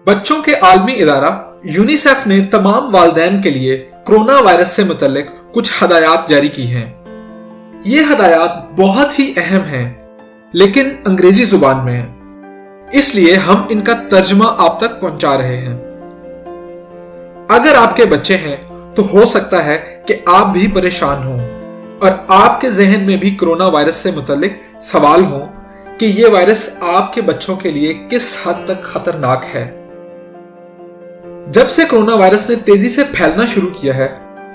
बच्चों के आलमी इदारा यूनिसेफ ने तमाम वालिदैन के लिए कोरोना वायरस से मुतल्लिक कुछ हदायत जारी की हैं। ये हदायत बहुत ही अहम हैं, लेकिन अंग्रेजी जुबान में हैं, इसलिए हम इनका तर्जुमा आप तक पहुंचा रहे हैं। अगर आपके बच्चे हैं तो हो सकता है कि आप भी परेशान हों और आपके जहन में भी कोरोना वायरस से मुतल्लिक सवाल हों कि यह वायरस आपके बच्चों के लिए किस हद तक खतरनाक है। जब से कोरोना वायरस ने तेजी से फैलना शुरू किया है,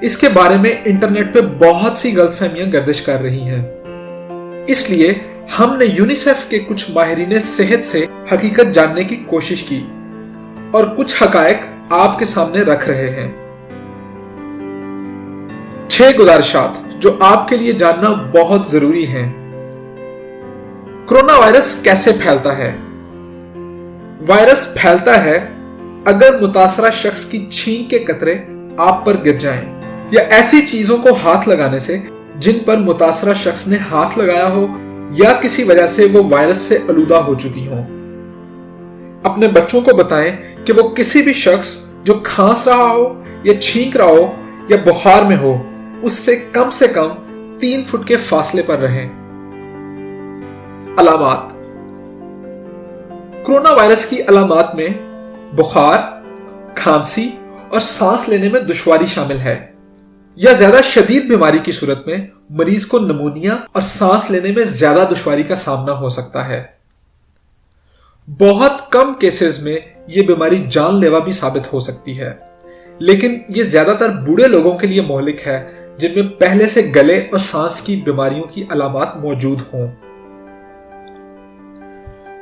इसके बारे में इंटरनेट पे बहुत सी गलतफहमियां गर्दिश कर रही हैं। इसलिए हमने यूनिसेफ के कुछ माहिरीन सेहत से हकीकत जानने की कोशिश की और कुछ हकायक आपके सामने रख रहे हैं। 6 गुजारिशात जो आपके लिए जानना बहुत जरूरी हैं। कोरोना वायरस कैसे फैलता है? वायरस फैलता है अगर मुतासरा शख्स की छींक के कतरे आप पर गिर जाएं या ऐसी चीजों को हाथ लगाने से जिन पर मुतासरा शख्स ने हाथ लगाया हो या किसी वजह से वो वायरस से आलूदा हो चुकी हो। अपने बच्चों को बताएं कि वो किसी भी शख्स जो खांस रहा हो या छींक रहा हो या बुखार में हो, उससे कम 3 फुट के फासले पर रहें। अलामात। कोरोना वायरस की अलामात में बुखार, खांसी और सांस लेने में दुश्वारी शामिल है, या ज्यादा शदीद बीमारी की सूरत में मरीज को निमोनिया और सांस लेने में ज्यादा दुश्वारी का सामना हो सकता है। बहुत कम केसेस में यह बीमारी जानलेवा भी साबित हो सकती है, लेकिन यह ज्यादातर बूढ़े लोगों के लिए मोहलिक है जिनमें पहले से गले और सांस की बीमारियों की अलामात मौजूद हों।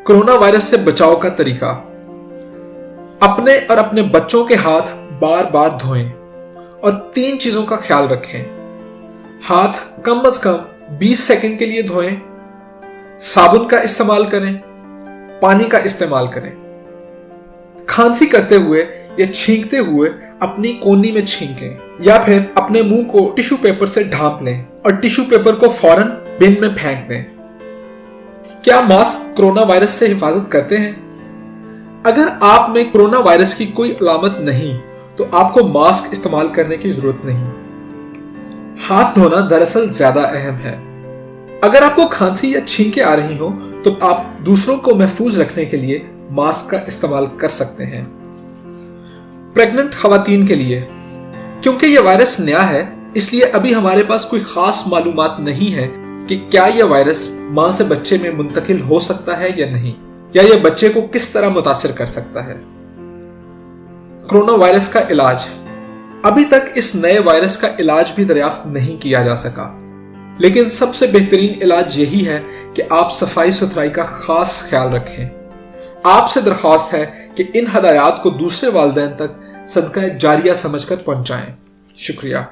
कोरोना वायरस से बचाव का तरीका। अपने और अपने बच्चों के हाथ बार बार धोएं और 3 चीजों का ख्याल रखें। हाथ कम से कम 20 सेकंड के लिए धोएं, साबुन का इस्तेमाल करें, पानी का इस्तेमाल करें। खांसी करते हुए या छींकते हुए अपनी कोहनी में छींकें या फिर अपने मुंह को टिश्यू पेपर से ढांप लें और टिश्यू पेपर को फौरन बिन में फेंक दें। क्या मास्क कोरोना वायरस से हिफाजत करते हैं? अगर आप में कोरोना वायरस की कोई अलामत नहीं तो आपको मास्क इस्तेमाल करने की जरूरत नहीं। हाथ धोना दरअसल ज्यादा अहम है। अगर आपको खांसी या छींकें आ रही हो तो आप दूसरों को महफूज रखने के लिए मास्क का इस्तेमाल कर सकते हैं। प्रेग्नेंट खवातीन के लिए, क्योंकि यह वायरस नया है, इसलिए अभी हमारे पास कोई खास मालूमात नहीं है कि क्या यह वायरस मां से बच्चे में मुंतकिल हो सकता है या नहीं, या यह बच्चे को किस तरह मुतासिर कर सकता है। कोरोना वायरस का इलाज। अभी तक इस नए वायरस का इलाज भी दरियाफ्त नहीं किया जा सका, लेकिन सबसे बेहतरीन इलाज यही है कि आप सफाई सुथराई का खास ख्याल रखें। आपसे दरख्वास्त है कि इन हदायत को दूसरे वालिदैन तक सदका जारिया समझकर पहुंचाएं। शुक्रिया।